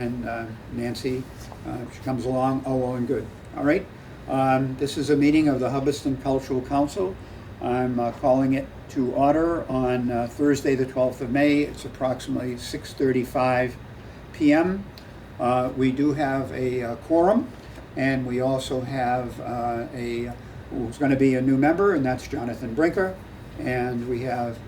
and Nancy, she comes along, all well and good. All right. This is a meeting of the Hubbardston Cultural Council. I'm calling it to order on Thursday, the 12th of May. It's approximately 6:35 p.m. We do have a quorum, and we also have who's going to be a new member, and that's Jonathan Brinker. And we have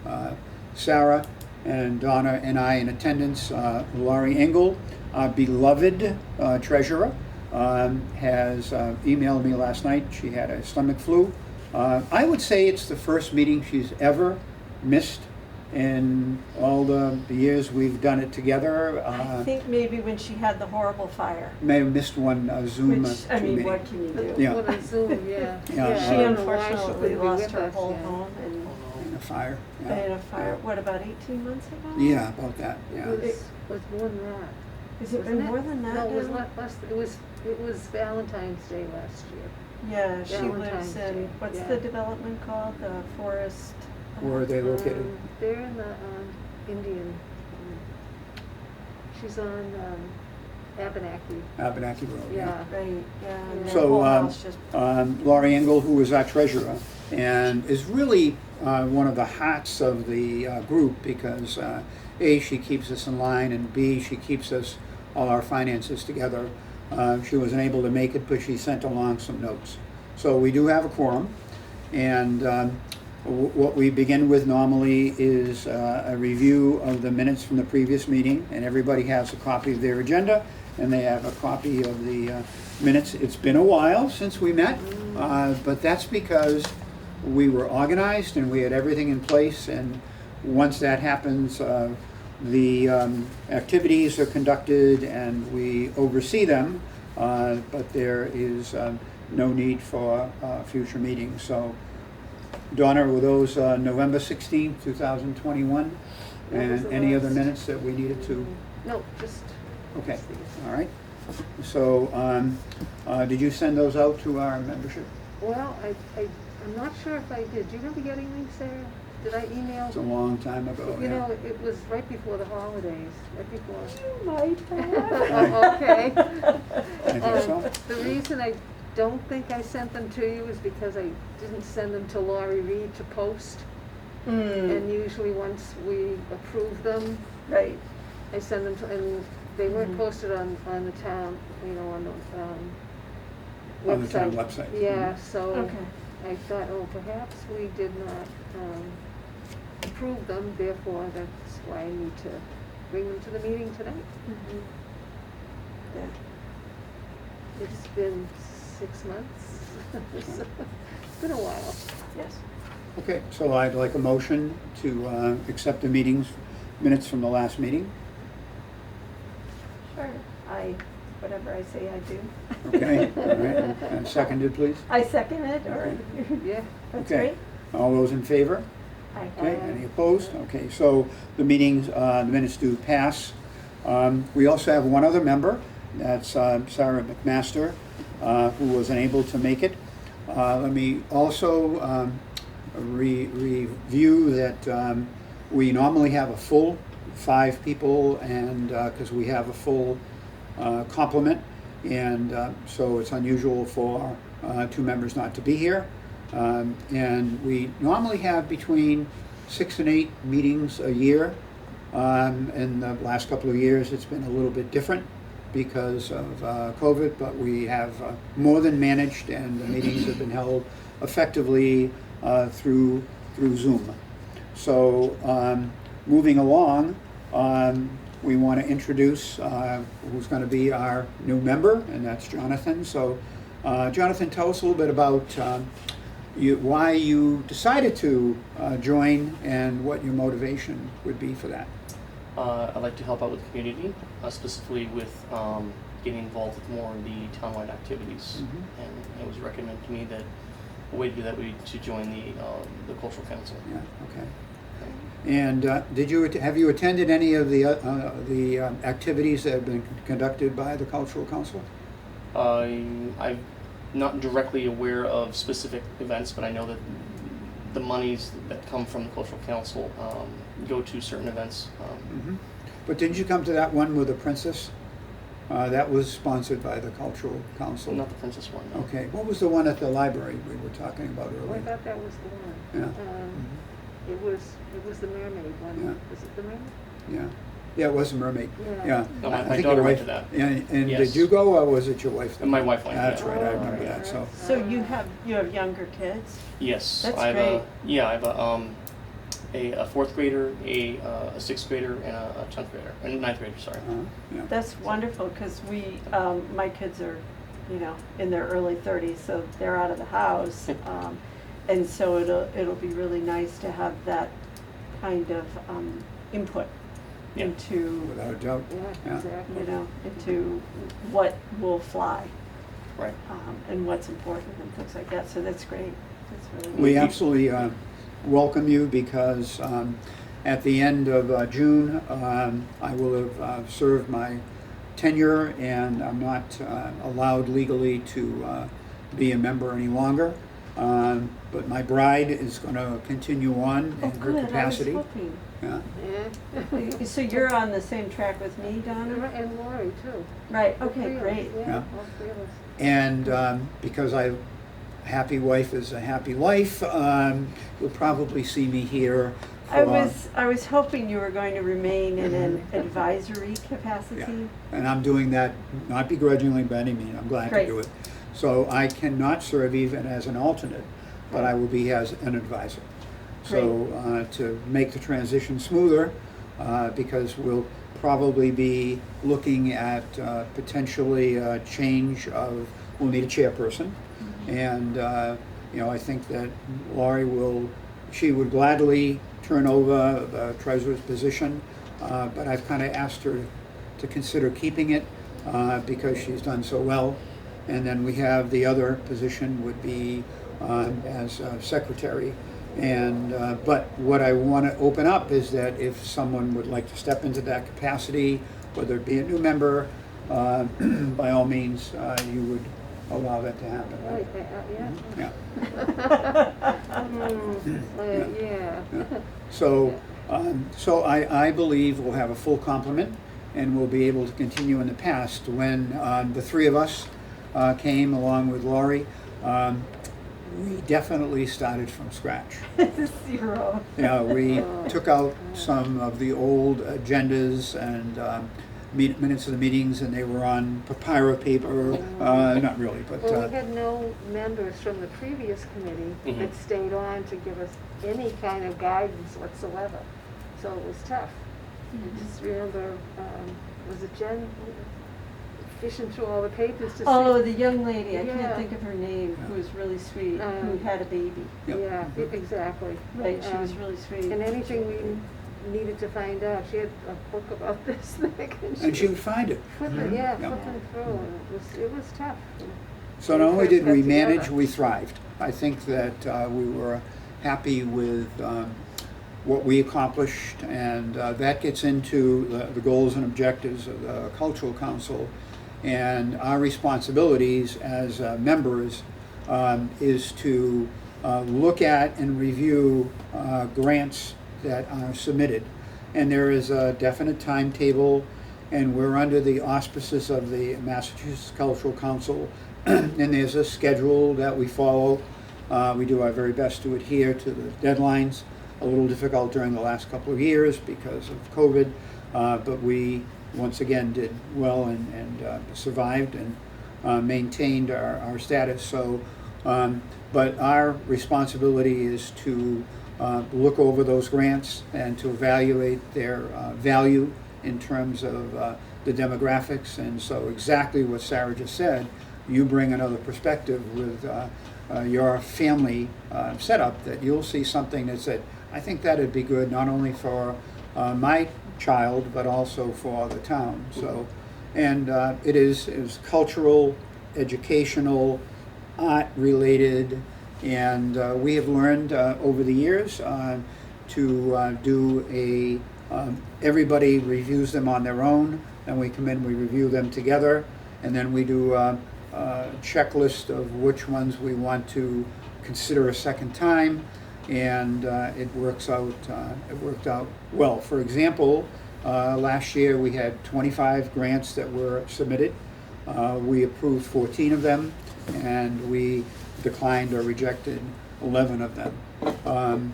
Sarah and Donna and I in attendance. Laurie Engel, our beloved treasurer, has emailed me last night. She had a stomach flu. I would say it's the first meeting she's ever missed in all the years we've done it together. I think maybe when she had the horrible fire. May have missed one Zoom Which, I mean, meeting. what can you do? Yeah. What on Zoom, yeah. Yeah, She I don't know why she unfortunately couldn't be lost with her us, whole yeah. home In a fire. and a fire, what, about 18 months ago? Yeah, about that. Yeah. It was more than that. Has it Wasn't been more than that No, it was now? less, it was Valentine's Day last year. Yeah, she Valentine's lives in, Day, what's yeah. the development called? The Forest? Where are they located? They're in the Indian, she's on Abenaki. Abenaki Road. Yeah. Right, yeah, and their So, whole house just, Laurie Engel, who is our treasurer, and is really one of the hearts of the group because A, she keeps us in line, and B, she keeps us, all our finances together. She wasn't able to make it, but she sent along some notes. So we do have a quorum, and what we begin with normally is a review of the minutes from the previous meeting, and everybody has a copy of their agenda, and they have a copy of the minutes. It's been a while since we met, but that's because we were organized and we had everything in place, and once that happens, the activities are conducted and we oversee them, but there is no need for future meetings. So, Donna, were those November 16th, 2021? That was And the any other last. minutes that we needed to? No, just. Okay, just these. all right. So, did you send those out to our membership? Well, I'm not sure if I did. Do you remember getting these, Sarah? Did I email? It's a long time ago. You yeah. know, it was right before the holidays, right before. you might have. Oh, okay. I think so. The reason I don't think I sent them to you is because I didn't send them to Laurie Reed to post. And usually once we approve them, Right, I send them to, and they weren't Mhm. posted on the town, you know, on the website. On the town website. Yeah, so okay. I thought, oh, perhaps we did not approve them, therefore that's why I need to bring them to the meeting tonight. Yeah. It's been 6 months. It's been a while. Yes. Okay, so I'd like a motion to accept the minutes from the last meeting. Sure. Whatever I say I do. Okay, all right, and seconded, please. I second it, or, Yeah. that's Okay. great. All those in favor? Aye. Okay, any opposed? Okay, so the minutes do pass. We also have one other member, that's Sarah McMaster, who was unable to make it. Let me also review that we normally have a full 5 people, and because we have a full complement, and so it's unusual for 2 members not to be here. And we normally have between 6 and 8 meetings a year. In the last couple of years, it's been a little bit different because of COVID, but we have more than managed, and the meetings have been held effectively through Zoom. So, moving along, we want to introduce who's going to be our new member, and that's Jonathan. So, Jonathan, tell us a little bit about why you decided to join and what your motivation would be for that. I like to help out with the community, specifically with getting involved with more of the townwide activities. Mhm. And it was recommended to me that a way to do that would be to join the cultural council. Yeah, okay. And have you attended any of the activities that have been conducted by the Cultural Council? I'm not directly aware of specific events, but I know that the monies that come from the cultural council go to certain events. Mhm. But didn't you come to that one with the princess? That was sponsored by the Cultural Council. Not the Princess one. No. Okay, what was the one at the library we were talking about Oh, I earlier? thought that was the one. Yeah. It was the mermaid one. Yeah. Was it the mermaid? Yeah, yeah, it was a mermaid, Yeah. yeah. No, my I think daughter your went wife- to that. And Yes. did you go, or was it your wife? that My went? wife went, That's yeah. right, I Oh, remember yeah. that, so. So you have younger kids? Yes, That's I have great. I have a fourth grader, a sixth grader, and a 10th grader, and ninth grader. Sorry. Yeah. That's wonderful, because my kids are, in their early 30s, so they're out of the house. And so it'll be really nice to have that kind of input Yeah. into, Without a doubt, Yeah, Yeah. exactly. into what will fly, Right. and what's important and things like that. So that's great. That's really we neat. absolutely welcome you, because at the end of June, I will have served my tenure, and I'm not allowed legally to be a member any longer. But my bride is going to continue on Oh, in her good. capacity. I was hoping. Yeah. Yeah. So you're on the same track with me, Donna? And Lori too. Right, All three okay, of us, great. Yeah, Yeah. all three of us. And because a happy wife is a happy life, you'll probably see me here for, I was hoping you were going to remain in an advisory capacity. Yeah. And I'm doing that not begrudgingly by any means. I'm glad Great. to do it. So I cannot serve even as an alternate, but I will be as an advisor. So to make the transition smoother, because we'll probably be looking at potentially a change of, we'll need a chairperson. And, I think that Laurie she would gladly turn over the treasurer's position, but I've kind of asked her to consider keeping it because she's done so well. And then we have the other position would be as secretary. And but what I want to open up is that if someone would like to step into that capacity, whether it be a new member, by all means, you would allow that to happen. Right, yeah. Yeah. Yeah. Yeah. So, I believe we'll have a full complement, and we'll be able to continue in the past. When the three of us came along with Laurie, we definitely started from scratch. Zero. Yeah, we took out some of the old agendas and minutes of the meetings, and they were on papyrus paper. Not really, but Well, we had no members from the previous committee Mhm. that stayed on to give us any kind of guidance whatsoever. So it was tough. I just remember, was it Jen fishing through all the papers to see? Oh, the young lady, I Yeah. can't think of her name, who was really sweet, who Um, had a baby. Yep. Yeah, exactly. Right, she was Um, really sweet. And anything we needed to find out, she had a book about this thing. and she would find it. Flipping, yeah, Yeah. flipping through, and it was tough. So not only First did got we manage, together. we thrived. I think that we were happy with what we accomplished, and that gets into the goals and objectives of the Cultural Council. And our responsibilities as members is to look at and review grants that are submitted. And there is a definite timetable, and we're under the auspices of the Massachusetts Cultural Council, and there's a schedule that we follow. We do our very best to adhere to the deadlines. A little difficult during the last couple of years because of COVID, but we once again did well and survived and maintained our status. So, but our responsibility is to look over those grants and to evaluate their value in terms of the demographics. And so exactly what Sarah just said, you bring another perspective with your family setup, that you'll see something that said, I think that'd be good not only for my child, but also for the town. So, and it is cultural, educational, art related, and we have learned over the years to do everybody reviews them on their own, and we come in, we review them together, and then we do a checklist of which ones we want to consider a second time, and it worked out well. For example, Last year, we had 25 grants that were submitted. We approved 14 of them, and we declined or rejected 11 of them.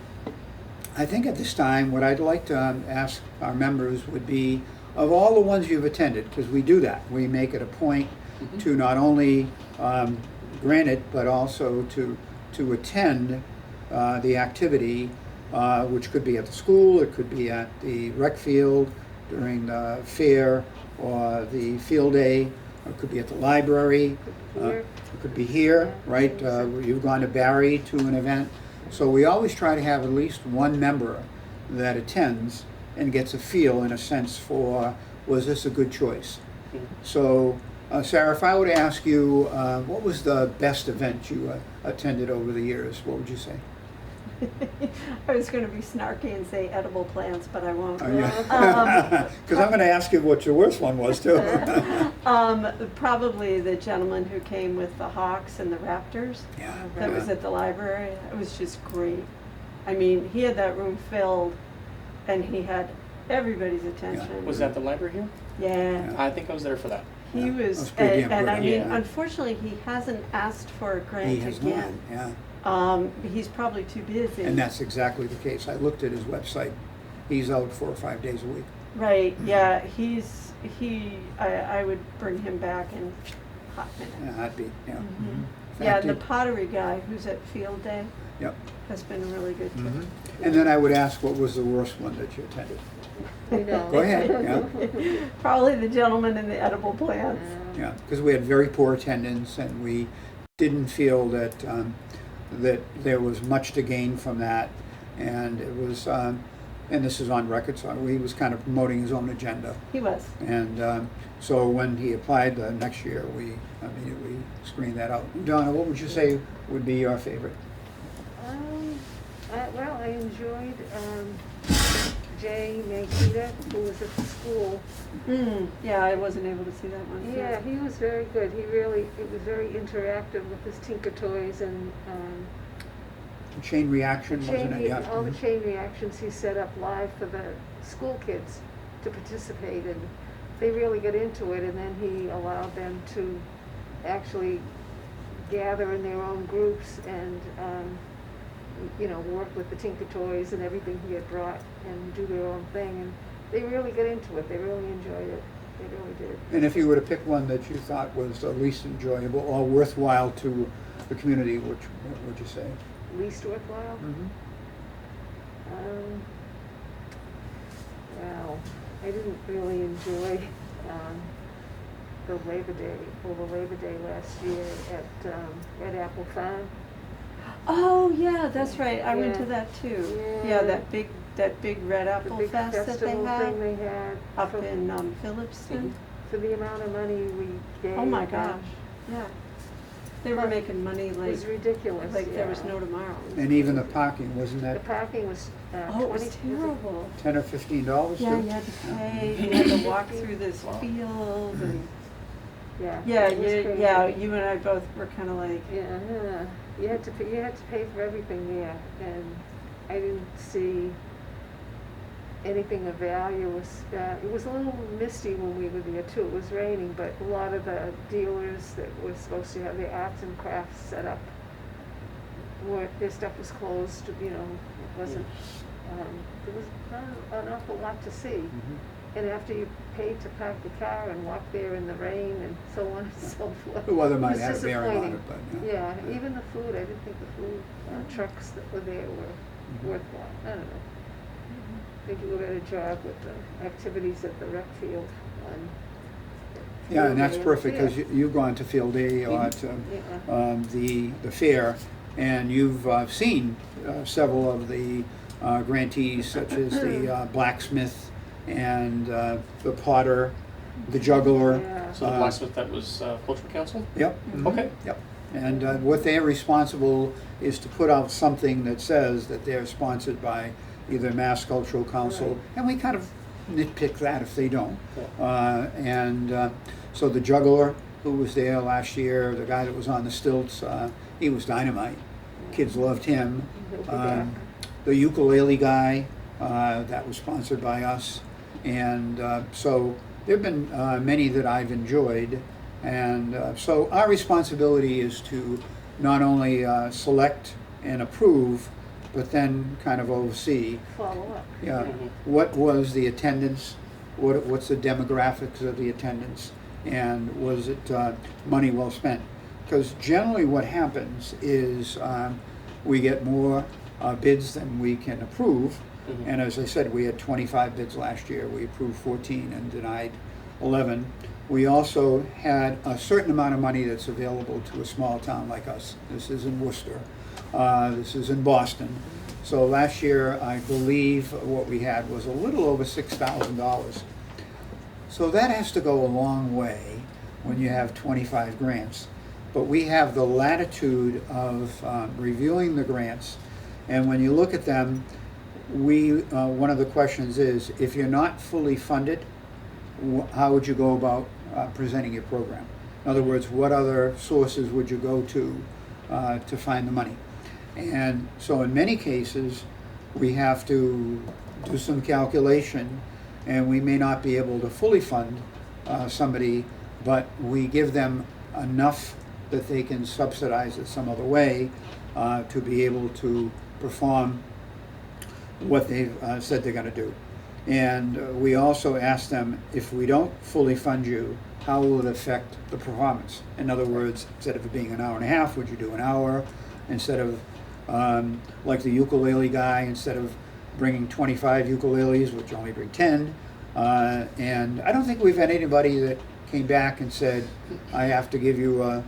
I think at this time, what I'd like to ask our members would be, of all the ones you've attended, because we do that, we make it a point to not only grant it, but also to attend the activity, which could be at the school, it could be at the rec field during the fair or the field day, or it could be at the library, Here. it could be here, right? You've gone to Barry to an event. So we always try to have at least one member that attends and gets a feel, in a sense, for, was this a good choice? Mhm. So, Sarah, if I were to ask you, what was the best event you attended over the years, what would you say? I was gonna be snarky and say edible plants, but I won't. Because I'm going to ask you what your worst one was, too. Probably the gentleman who came with the Hawks and the Raptors. Yeah. That was at the library. It was just great. I mean, he had that room filled, and he had everybody's attention. Was that the library here? Yeah. I think I was there for that. He Yeah, was, that's pretty and damn I good. mean, Yeah. unfortunately, he hasn't asked for a grant He has not, again. yeah. He's probably too busy. And that's exactly the case. I looked at his website. He's out 4 or 5 days a week. Right, yeah, I would bring him back in a hot minute. Yeah, I'd be, yeah. Mhm. Mhm. In Yeah, fact, and the it- pottery guy who's at field day Yep. has been really good too. Mhm. And then I would ask, what was the worst one that you attended? You know. Go ahead, yeah. Probably the gentleman in the edible plants. Yeah, because we had very poor attendance, and we didn't feel that that there was much to gain from that, and it was, and this is on record, so he was kind of promoting his own agenda, He was. and so when he applied the next year, we immediately screened that out. Donna, what would you say would be your favorite? Well, I enjoyed Jay Makita, who was at the school. Yeah, I wasn't able to see that one. Yeah, he was very good. It was very interactive with his Tinker Toys and Chain reaction, wasn't it? Yeah. all the chain reactions he set up live for the school kids to participate in. They really got into it, and then he allowed them to actually gather in their own groups and work with the Tinker Toys and everything he had brought and do their own thing. And they really got into it. They really enjoyed it. They really did. And if you were to pick one that you thought was the least enjoyable or worthwhile to the community, what would you say? Least worthwhile? Well, I didn't really enjoy the Labor Day last year at Red Apple Farm. Oh, yeah, that's right. I went to Yeah. that too. Yeah. Yeah, that big Red The Apple big Fest that they festival thing they had had. up for- in Phillipston. For the amount of money we gave. Oh my them. gosh, yeah. They were making money It like was ridiculous. there was yeah. no tomorrow. And even the parking, wasn't The that parking was Oh, it was 20 terrible. $10 or $15? Yeah, too? you had to pay, you had to walk through this field and, Yeah. yeah, it was crazy. you and I both were kinda like, Yeah. You had to pay for everything there, and I didn't see anything of value. It was a little misty when we were there too. It was raining, but a lot of the dealers that were supposed to have their arts and crafts set up their stuff was closed. It wasn't. There was not an awful lot to see. Mhm. And after you paid to park the car and walk there in the rain and so on and so forth. The weather it might was have a bearing on it, disappointing. but, yeah. Yeah, even the food, I didn't think the food trucks that were there were Mhm. worthwhile. I don't know. They do a better job with the activities at the rec field on. Yeah, and that's field day perfect, and because you've gone to Field Day or to Yeah. the fair, and you've seen several of the grantees, such as the blacksmith and the potter, the juggler. Yeah. So the blacksmith, that was Cultural Council? Yep. mhm, Okay. Yep. And what they're responsible is to put out something that says that they're sponsored by either Mass Cultural Council, Right. and we kind of nitpick that if they don't. Yeah. So the juggler who was there last year, the guy that was on the stilts, he was dynamite. Kids loved him. He'll be back. The ukulele guy, that was sponsored by us. And so there have been many that I've enjoyed. And so our responsibility is to not only select and approve, but then kind of oversee. Follow up. Yeah, Mhm. what was the attendance? What's the demographics of the attendance? And was it money well spent? Because generally what happens is we get more bids than we can approve. Mhm. And as I said, we had 25 bids last year. We approved 14 and denied 11. We also had a certain amount of money that's available to a small town like us. This is in Worcester. This is in Boston. So last year, I believe what we had was a little over $6,000. So that has to go a long way when you have 25 grants. But we have the latitude of reviewing the grants. And when you look at them, one of the questions is, if you're not fully funded, how would you go about presenting your program? In other words, what other sources would you go to find the money? And so in many cases, we have to do some calculation, and we may not be able to fully fund somebody, but we give them enough that they can subsidize it some other way to be able to perform what they've said they're going to do. And we also ask them, if we don't fully fund you, how will it affect the performance? In other words, instead of it being an hour and a half, would you do an hour? Instead of, like the ukulele guy, instead of bringing 25 ukuleles, which only bring 10. And I don't think we've had anybody that came back and said, I have to give you a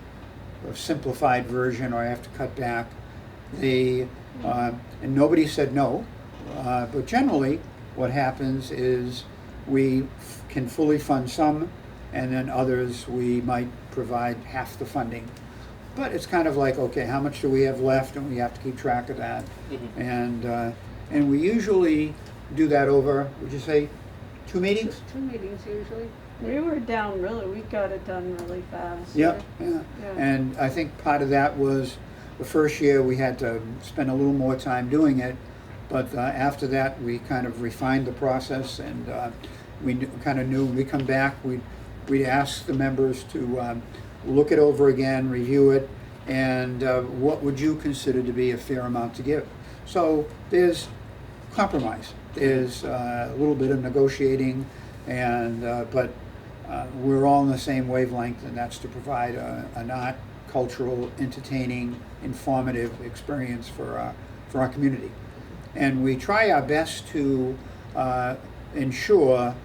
simplified version, or I have to cut back. And nobody said no. But generally, what happens is we can fully fund some, and then others we might provide half the funding. But it's kind of like, okay, how much do we have left, and we have to keep track of that. Mhm. And we usually do that over, would you say, 2 meetings? Two meetings usually. We were down really, we got it done really fast. Yeah, yeah. Yeah. And I think part of that was the first year we had to spend a little more time doing it, but after that we kind of refined the process, and we kind of knew when we come back, we'd ask the members to look it over again, review it, and what would you consider to be a fair amount to give? So there's compromise. There's a little bit of negotiating, and but we're all in the same wavelength, and that's to provide an art, cultural, entertaining, informative experience for our community. And we try our best to ensure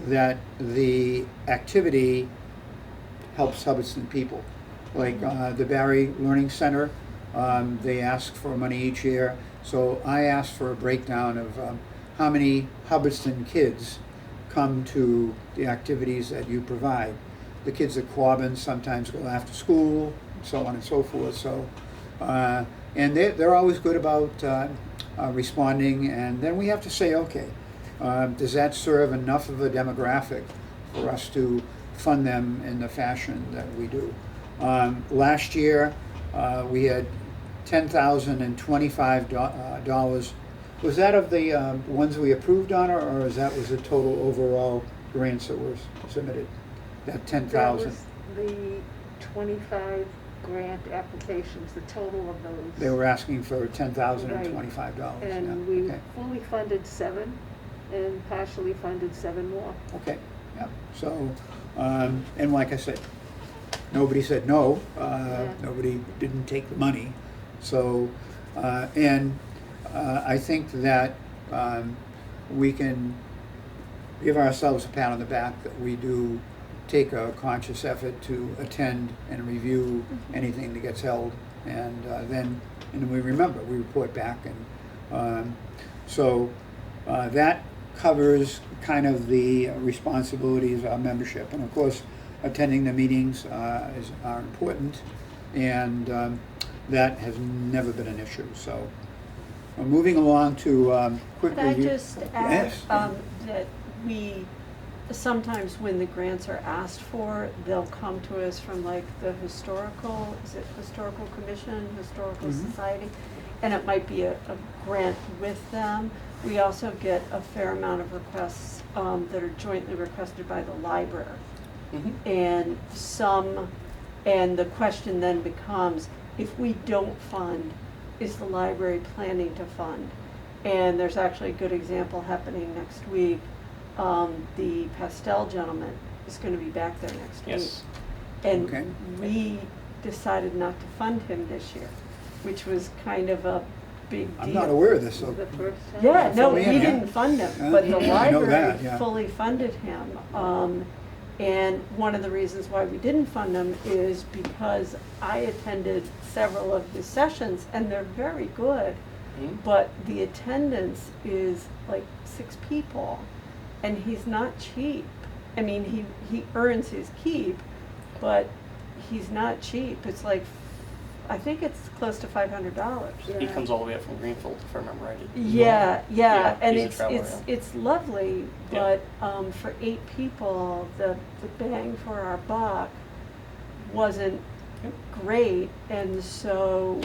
that the activity helps Hubbardston people. Like the Barry Learning Center, they ask for money each year. So I asked for a breakdown of how many Hubbardston kids come to the activities that you provide. The kids at Quabbin sometimes go after school, so on and so forth. So, and they're always good about responding. And then we have to say, okay, does that serve enough of a demographic for us to fund them in the fashion that we do? Last year, we had $10,025. Was that of the ones we approved on, or was that was the total overall grants that were submitted? That 10,000. That was the 25 grant applications, the total of those. They were asking for $10,025. And yeah. we Okay. fully funded 7 and partially funded 7 more. Okay. Yeah. So, and like I said, nobody said no. Nobody didn't take the money. So, I think that we can give ourselves a pat on the back that we do take a conscious effort to attend and review anything that gets held, and then we remember, we report back, and so that covers kind of the responsibilities of our membership. And of course, attending the meetings are important, and that has never been an issue. So moving along to quick Could I review. just add Yes. that we, sometimes when the grants are asked for, they'll come to us from like the historical, is it Historical Commission, Historical Mhm. Society? And it might be a grant with them. We also get a fair amount of requests that are jointly requested by the library. Mhm. And the question then becomes, if we don't fund, is the library planning to fund? And there's actually a good example happening next week. The pastel gentleman is gonna be back there next week. Yes. And Okay. we decided not to fund him this year, which was kind of a big deal. I'm not aware of this, so. The first time. Yeah, no, Fill me we in, yeah. didn't fund him, Yeah, but the I know library that, yeah. fully funded him. And one of the reasons why we didn't fund him is because I attended several of his sessions, and they're very good, Mhm. but the attendance is like 6 people, and he's not cheap. I mean, he earns his keep, but he's not cheap. It's like, I think it's close to $500. He comes all the way up from Greenfield, if I remember right. Yeah, Yeah, and he's a it's traveler, it's lovely, Yeah. but for 8 people, the bang for our buck wasn't Yep. great, and so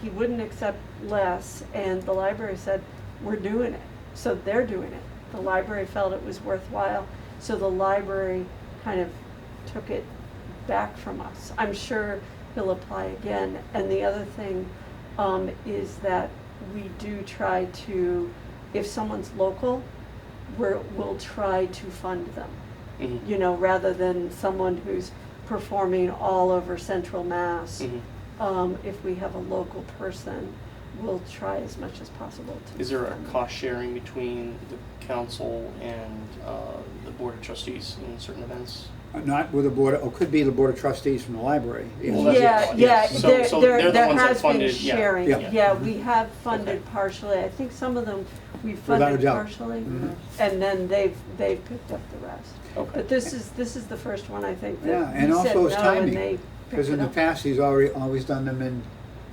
he wouldn't accept less, and the library said, we're doing it, so they're doing it. The library felt it was worthwhile, so the library kind of took it back from us. I'm sure he'll apply again. And the other thing is that we do try to, if someone's local, we'll try to fund them. Mhm. You know, rather than someone who's performing all over Central Mass. Mhm. If we have a local person, we'll try as much as possible to. Is there a fund them. cost sharing between the council and the board of trustees in certain events? Not with the board, or could be the board of trustees from the library. Yes. Well, that's Yeah, it. yeah, Yes. So- there, so there, they're the there ones that has been funded- yeah. sharing, Yeah. yeah, we have funded Okay. partially, I think some of them we Without a funded doubt. partially, Mhm. and then they've picked up the rest. Okay. But this is the first one, I think, Yeah, that and we said also it's no, timing, and they Because picked in it the up. past, he's always done them in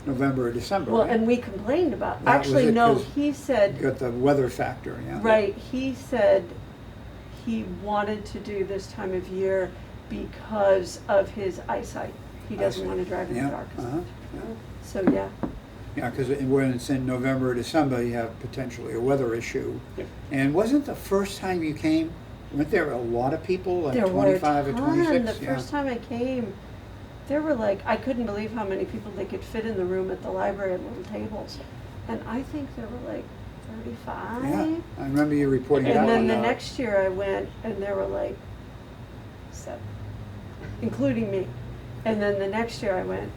November or December, Well, right? and we complained about, That was actually, it, no, 'cause he said, You got the weather factor, yeah. right, he said he wanted to do this time of year because of his eyesight. He doesn't Eyesight. wanna drive in the Yeah, dark. uh-huh, yeah. So, yeah, Yeah, because when it's in November or December, you have potentially a weather issue. Yep. And wasn't the first time you came, weren't there a lot of people, like there were a 25 or ton. 26? The Yeah. first time I came, there were like, I couldn't believe how many people they could fit in the room at the library at little tables. And I think there were like 35. Yeah, I remember you reporting And that then one. the next year I went and there were like 7, including me. And then the next year I went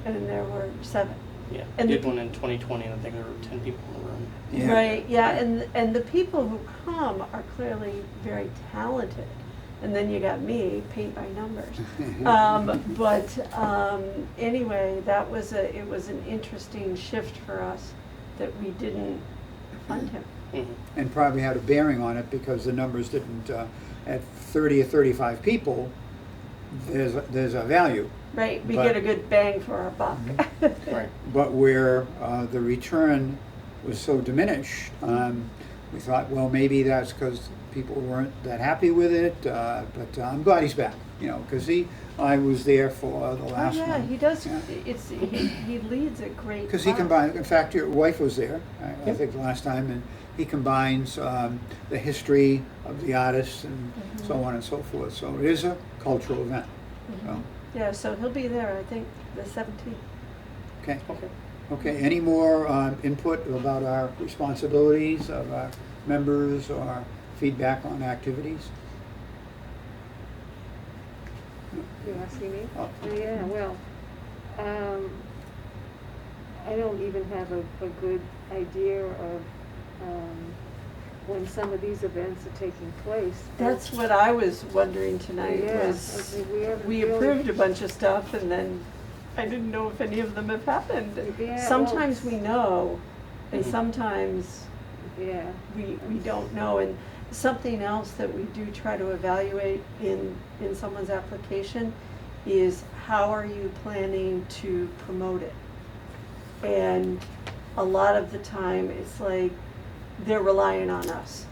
and there were 7. Yeah, And did the- one in 2020, and I think there were 10 people in the room. Yeah. Right, yeah, and the people who come are clearly very talented. And then you got me, paint by numbers. Anyway, it was an interesting shift for us that we didn't fund him. Mhm. And probably had a bearing on it because the numbers didn't, at 30 or 35 people, there's a value. Right, we But- get a good bang for our buck. Right. But where the return was so diminished, we thought, well, maybe that's because people weren't that happy with it. But I'm glad he's back, because I was there for the Oh, last one. yeah, he does, Yeah. he leads a great Because he class. combines, in fact, your wife was there, I Yep. think last time, and he combines the history of the artists and so on and so forth. So it is a cultural event. So, Yeah, so he'll be there, I think, the 17th. okay. Okay. Okay, any more input about our responsibilities of our members or feedback on activities? You asking me? Oh. Yeah, well, I don't even have a good idea of, when some of these events are taking place. That's what I was wondering tonight, Yeah, was haven't we really- approved a bunch of stuff and then I didn't know if any of them have happened. Yeah, Sometimes well- we know, and Mhm. sometimes Yeah, we don't know. And something else that we do try to evaluate in someone's application is how are you planning to promote it? And a lot of the time, it's like they're relying on us.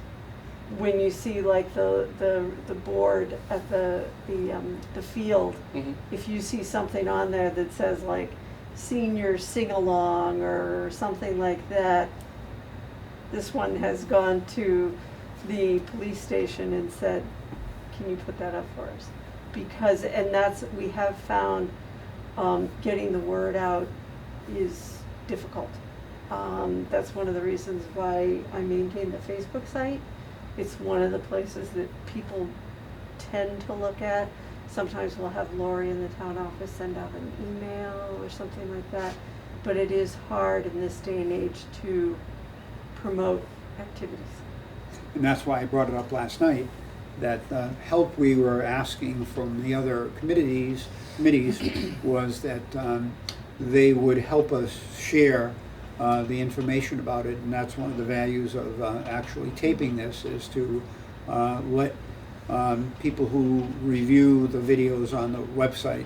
When you see like the board at the field, Mhm. if you see something on there that says like senior sing-along or something like that, this one has gone to the police station and said, can you put that up for us? Because, and that's, we have found, getting the word out is difficult. That's one of the reasons why I maintain the Facebook site. It's one of the places that people tend to look at. Sometimes we'll have Lori in the town office send out an email or something like that. But it is hard in this day and age to promote activities. And that's why I brought it up last night, that the help we were asking from the other committees was that they would help us share the information about it, and that's one of the values of actually taping this, is to let people who review the videos on the website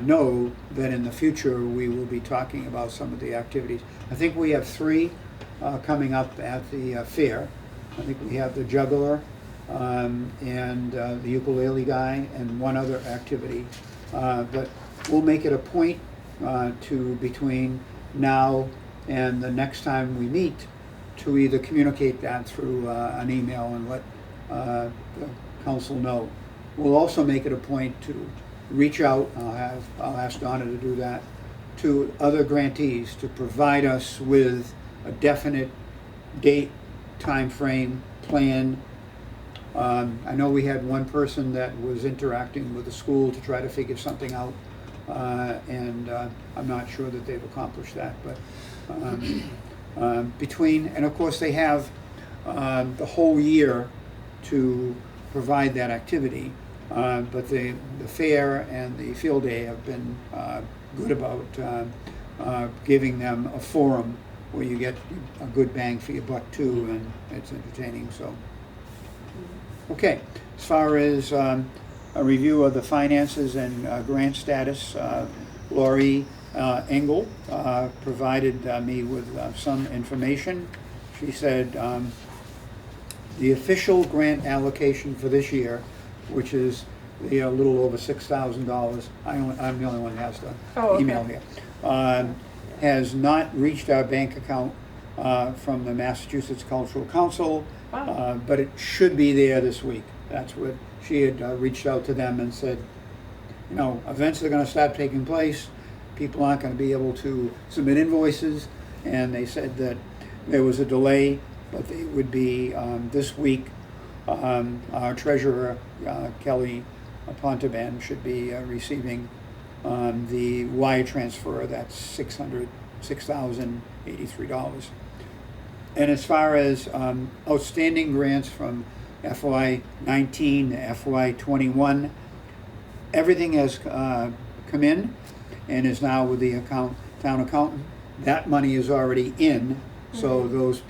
know that in the future we will be talking about some of the activities. I think we have 3 coming up at the fair. I think we have the juggler and the ukulele guy and one other activity. But we'll make it a point to, between now and the next time we meet, to either communicate that through an email and let the council know. We'll also make it a point to reach out, I'll ask Donna to do that, to other grantees to provide us with a definite date, time frame, plan. I know we had one person that was interacting with the school to try to figure something out, and I'm not sure that they've accomplished that, but between, and of course they have the whole year to provide that activity, but the fair and the field day have been good about giving them a forum where you get a good bang for your buck too, and it's entertaining. So, okay, as far as a review of the finances and grant status, Lori Engel provided me with some information. She said the official grant allocation for this year, which is a little over $6,000, I'm the only one that has the email here, has not reached our bank account from the Massachusetts Cultural Council, but it should be there this week. That's what she had reached out to them and said, you know, events are going to start taking place. People aren't going to be able to submit invoices, and they said that there was a delay, but they would be this week. Our treasurer, Kelly Pontauban, should be receiving the wire transfer. That's $6,083. And as far as outstanding grants from FY19 to FY21, everything has come in and is now with the town accountant. That money is already in, so those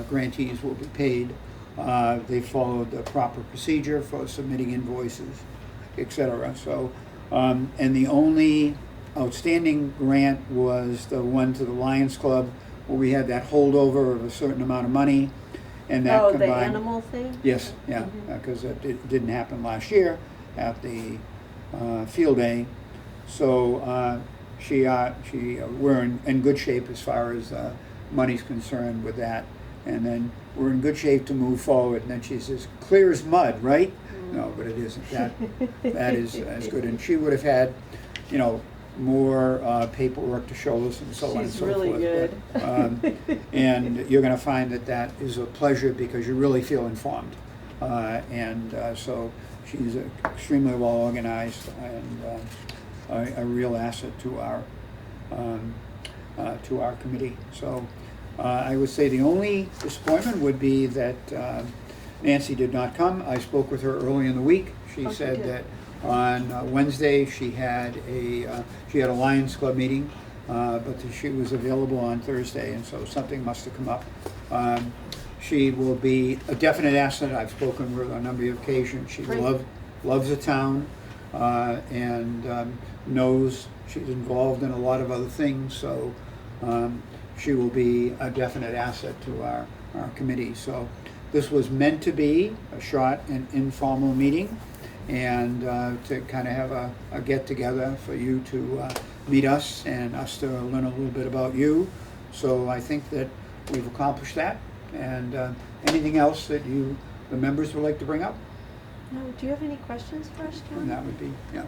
grantees will be paid. They followed the proper procedure for submitting invoices, etc. So, and the only outstanding grant was the one to the Lions Club, where we had that holdover of a certain amount of money, and that the combined. animal thing? Yes, yeah, because it didn't happen last year at the field day. So we're in good shape as far as money's concerned with that, and then we're in good shape to move forward. And then she says, "Clear as mud, right?" No, but it isn't. That is as good. And she would have had, you know, more paperwork to show us and so on and so forth. She's really good. But, and you're going to find that is a pleasure because you really feel informed. So she's extremely well organized and a real asset to our committee. So I would say the only disappointment would be that Nancy did not come. I spoke with her early in the week. She said that on Wednesday she had a Lions Club meeting, but that she was available on Thursday, and so something must have come up. She will be a definite asset. I've spoken with her on a number of occasions. She loves the town and knows she's involved in a lot of other things, so she will be a definite asset to our committee. So this was meant to be a short and informal meeting, and to kind of have a get-together for you to meet us and us to learn a little bit about you. So I think that we've accomplished that. And anything else that you the members would like to bring up? No, do you have any questions for us, And John? that would be, yeah.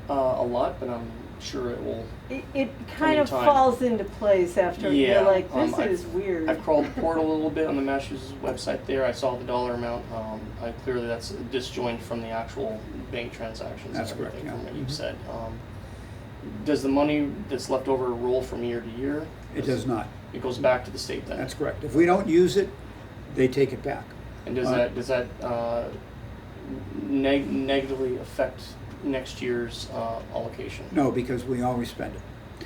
A lot, but I'm sure it will. It kind in of time. falls into place after Yeah, you're like, this I've- is weird. I've crawled the portal a little bit on the Massachusetts website there. I saw the dollar amount. Clearly that's disjoint from the actual bank transactions That's and correct, everything yeah. from what you've Mhm. said. Does the money that's left over roll from year to year? It does not. It goes back to the state then? That's correct. If we don't use it, they take it back. And does that negatively affect next year's allocation? No, because we always spend it.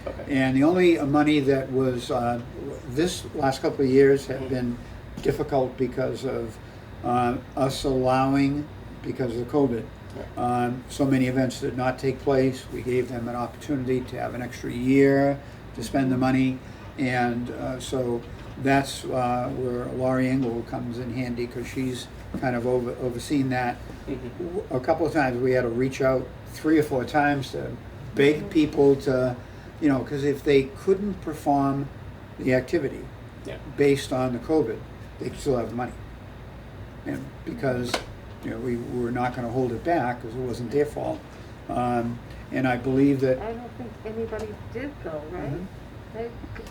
Okay. And the only money that was, this last couple of years have Mhm. been difficult because of us allowing, because of COVID, so many events did not take place. We gave them an opportunity to have an extra year to spend the money. And so that's where Laurie Engel comes in handy, because she's kind of overseen that. Mhm. A couple of times we had to reach out 3 or 4 times to beg people to, you know, because if they couldn't perform the activity Yeah. based on the COVID, they could still have the money. And because, you know, we were not going to hold it back because it wasn't their fault. And I believe that, I don't think anybody did go, right? Mhm.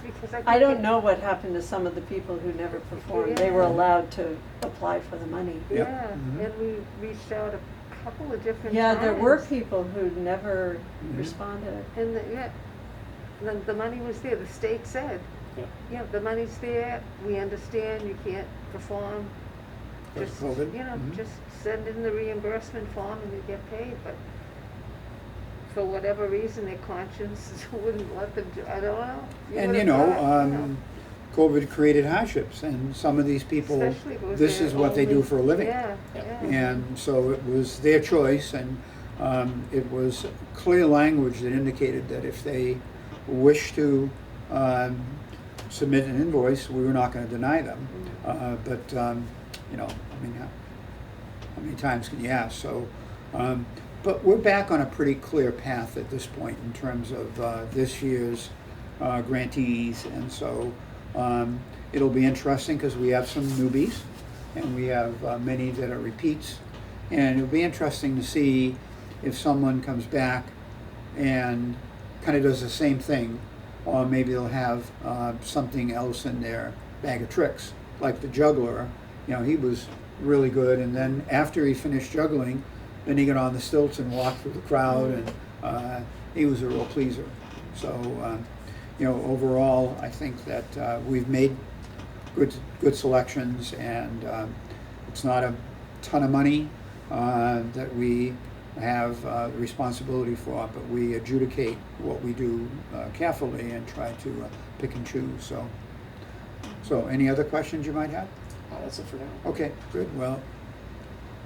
Because I think don't know what happened to some of the people who never performed. They were Yeah. allowed to apply for the money. Yep. Yeah, Mhm. and we reached out a couple of different Yeah, times. there were people who never Mhm. responded. And the money was there, the state said, Yeah. yeah, the money's there, we understand you can't perform. Because Just, of COVID? you know, Mhm. just send in the reimbursement form and you get paid, but for whatever reason, their conscience wouldn't let them do, I don't know. and would you have know, thought, COVID created hardships, and some of these people, Especially if it was this their is what they do only- for a living. Yeah, Yeah. yeah. And so it was their choice, and it was clear language that indicated that if they wished to submit an invoice, we were not going to deny them. But you know, I mean, how many times can you ask? So, but we're back on a pretty clear path at this point in terms of this year's grantees, and so it'll be interesting because we have some newbies, and we have many that are repeats, and it'll be interesting to see if someone comes back and kind of does the same thing, or maybe they'll have something else in their bag of tricks, like the juggler. You know, he was really good, and then after he finished juggling, then he got on the stilts and walked through the crowd, and he was a real pleaser. So, you know, overall, I think that we've made good selections, and it's not a ton of money that we have responsibility for, but we adjudicate what we do carefully and try to pick and choose. So any other questions you might have? That's it for now. Okay, good. Well,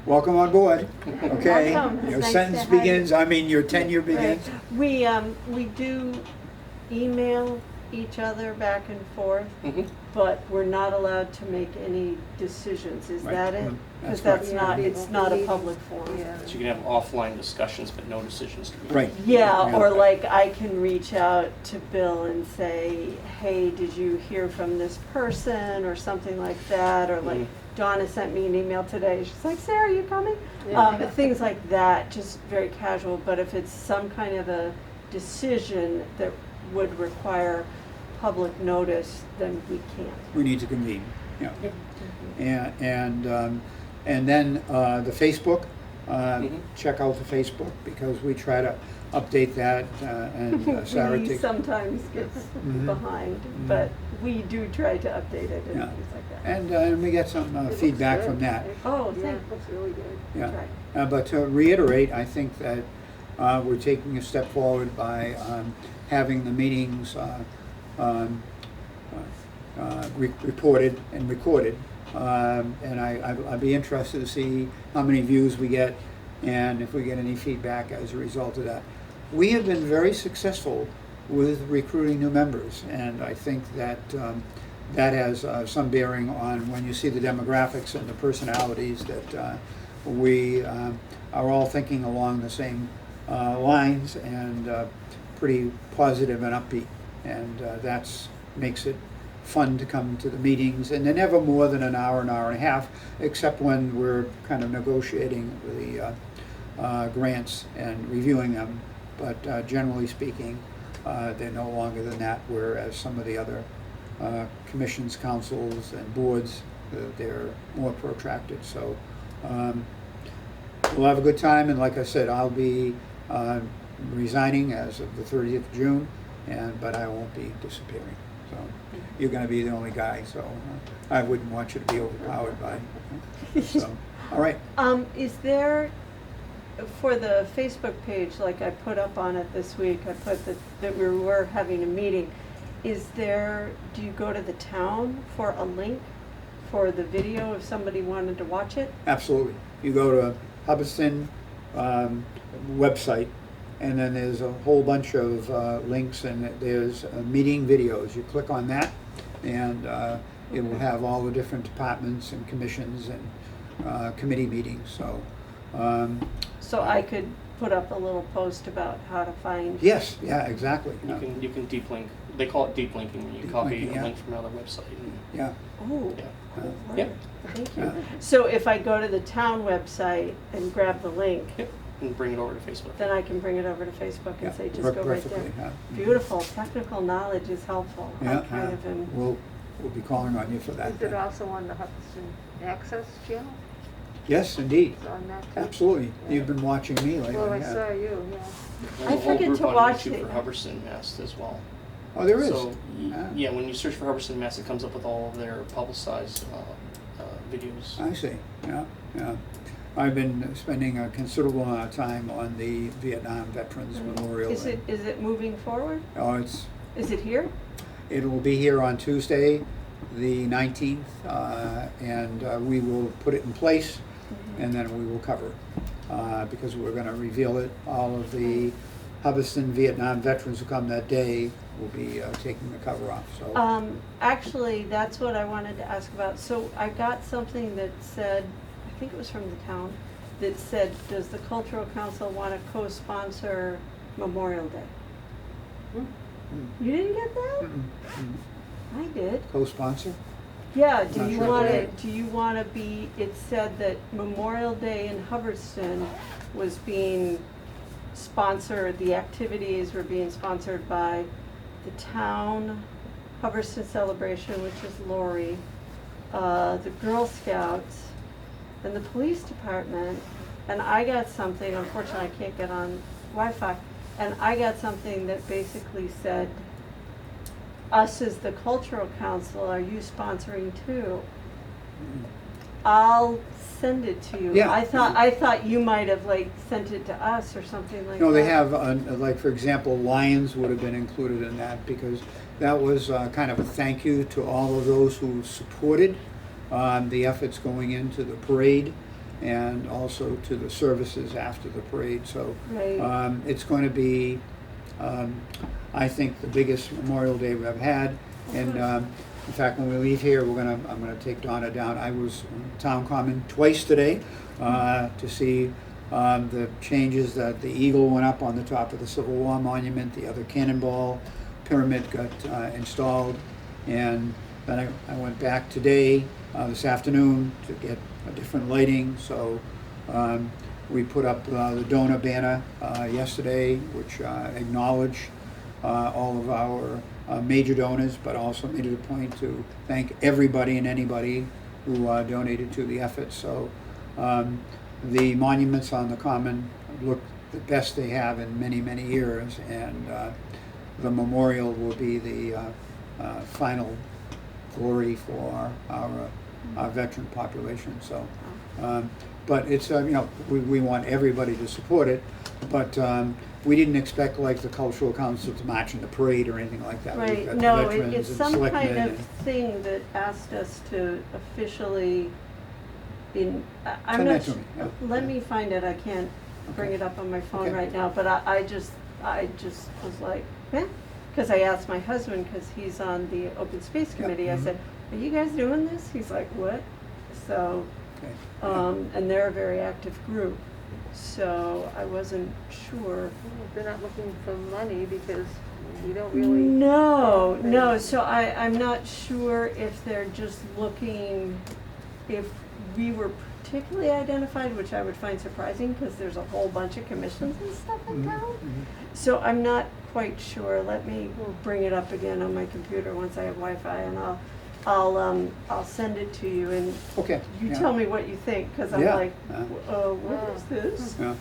welcome on board. Okay, Welcome. It's your nice sentence to have you. begins. I mean, your tenure begins. Right. We do email each other back and forth, Mm-hmm. but we're not allowed to make any decisions. Is Right. that it? Mm, Because that's that's correct. not, Yeah, it's not a meetings, public forum. Yeah. So you can have offline discussions, but no decisions to be made. Right. Yeah, Yeah. or like I can reach out to Bill and say, hey, did you hear from this person or something like that? Or like Mhm. Donna sent me an email today. She's like, Sarah, you coming? Yeah. Things like that, just very casual. But if it's some kind of a decision that would require public notice, then we can't. We need to convene. Yeah. And then the Facebook. Mhm. Check out the Facebook, because we try to update that, and Sarah We takes. sometimes get Mhm. behind, Mhm. but we do try to update it and Yeah. things like that. And we get some It looks feedback good. from that. Oh, Yeah, thank- it looks really good. Yeah. That's right. But to reiterate, I think that we're taking a step forward by having the meetings reported and recorded. And I'd be interested to see how many views we get, and if we get any feedback as a result of that. We have been very successful with recruiting new members, and I think that that has some bearing on when you see the demographics and the personalities that we are all thinking along the same lines, and pretty positive and upbeat, and that's makes it fun to come to the meetings, and they're never more than an hour and a half, except when we're kind of negotiating the grants and reviewing them. But generally speaking, they're no longer than that, whereas some of the other commissions, councils, and boards, they're more protracted. So we'll have a good time, and like I said, I'll be resigning as of the 30th of June, but I won't be disappearing. So you're going to be the only guy, so I wouldn't want you to be overpowered by. So, all right. Is there, for the Facebook page, like I put up on it this week, I put that we were having a meeting. Is there, do you go to the town for a link for the video if somebody wanted to watch it? Absolutely. You go to Hubbardston website, and then there's a whole bunch of links, and there's meeting videos. You click on that, and it will have all the different departments and commissions and committee meetings. So. So I could put up a little post about how to find. Yes. Yeah. Exactly. You can deep link. They call it deep linking when you copy linking, a yeah. link from another website. Yeah. Oh, Yeah. cool word. Yeah. Thank you. Yeah. So if I go to the town website and grab the link, Yep. And bring it over to Facebook. then I can bring it over to Facebook Yeah. and say, just Work go right perfectly, there. yeah. Beautiful. Technical knowledge is helpful. Yeah. I kind of am. We'll be calling on you for that. Is it also on the Hudson Access channel? Yes, indeed. It's on that too? Absolutely. Yeah. You've been watching me lately. Well, I yeah. saw you, yeah. There's I a whole forget group to on watch YouTube it. for Hubbardston Mass as well. Oh, there is. So Ah. yeah, when you search for Hubbardston Mass, it comes up with all of their publicized videos. I see. Yeah, yeah. I've been spending a considerable amount of time on the Vietnam Veterans Memorial. Is it moving forward? Oh, Is it here? it will be here on Tuesday, the 19th, and we will put it in place, and then we will cover it, because we're going to reveal it. All of the Hubbardston Vietnam veterans who come that day will be taking the cover off. So. Actually, that's what I wanted to ask about. So I got something that said, I think it was from the town, that said, does the Cultural Council want to co-sponsor Memorial Day? Mm. You didn't get that? Mm-mm. I did. Co-sponsor? Yeah, Not do you sure. want to, be, it said that Memorial Day in Hubbardston was being sponsored, the activities were being sponsored by the town, Hubbardston Celebration, which is Lori, the Girl Scouts, and the police department. And I got something, unfortunately I can't get on Wi-Fi, and I got something that basically said, us as the Cultural Council, are you sponsoring too? I'll send it to you. Yeah. I thought you might have like sent it to us or something like that. No, they have, like, for example, Lions would have been included in that, because that was kind of a thank you to all of those who supported the efforts going into the parade, and also to the services after the parade. So Right. it's going to be, I think, the biggest Memorial Day we've had. And in fact, when we leave here, I'm gonna take Donna down. I was on Town Common twice today to see the changes that the eagle went up on the top of the Civil War monument. The other cannonball pyramid got installed, and then I went back today, this afternoon, to get a different lighting. So we put up the donor banner yesterday, which acknowledged all of our major donors, but also made it a point to thank everybody and anybody who donated to the effort. So the monuments on the Common look the best they have in many, many years, and the memorial will be the final glory for our veteran population. So, but it's we want everybody to support it, but we didn't expect like the Cultural Council to march in the parade or anything like that. We've Right, got no, veterans it's and some kind selectmen of and- thing that asked us to officially I'm Send not that to su- me, yeah. let me find it, I can't bring Okay. it up on my phone Okay. right now, but I just was like, eh? Because I asked my husband, because he's on the Open Space Yeah, Committee, I mhm. said, are you guys doing this? He's like, what? So, Okay. and they're a very active group. So I wasn't sure. They're not looking for money because you don't really. No, no, so I'm not sure if they're just looking, if we were particularly identified, which I would find surprising, because there's a whole bunch of commissions and stuff in Mhm, town. mhm. So I'm not quite sure, let me bring it up again on my computer once I have Wi-Fi, and I'll send it to you, and Okay. you yeah. tell me what you think, because I'm Yeah, like, yeah. what is this? Yeah.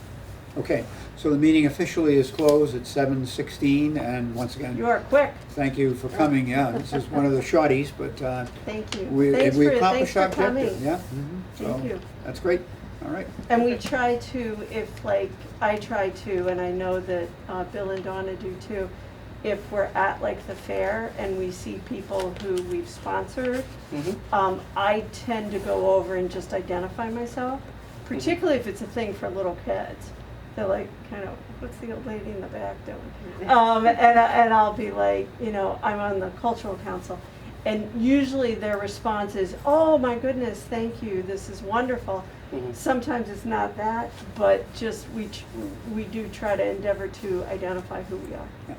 Okay, so the meeting officially is closed at 7:16, and once again, You are quick, thank you for coming. Yeah, this is one of the shorties, but thank you. we Thanks we for accomplished our coming. objective. Yeah. Mhm. Thank So you. that's great. All right. And we try to, if like, I try to, and I know that Bill and Donna do too, if we're at like the fair and we see people who we've sponsored, I tend to go over and just identify myself, particularly if it's a thing for little kids. They're like, kind of, what's the old lady in the back doing? And I'll be like, you know, I'm on the cultural council. And usually their response is, oh my goodness, thank you, this is wonderful. Mhm. Sometimes it's not that, but just we do try to endeavor to identify who we are. Yeah.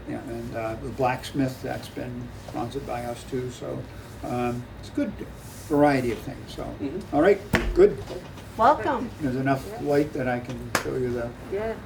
Yeah, and the blacksmith, that's been sponsored by us too, so it's a good variety of things, so. Mhm. All right, good. Welcome. There's enough light that I can show you the Yeah.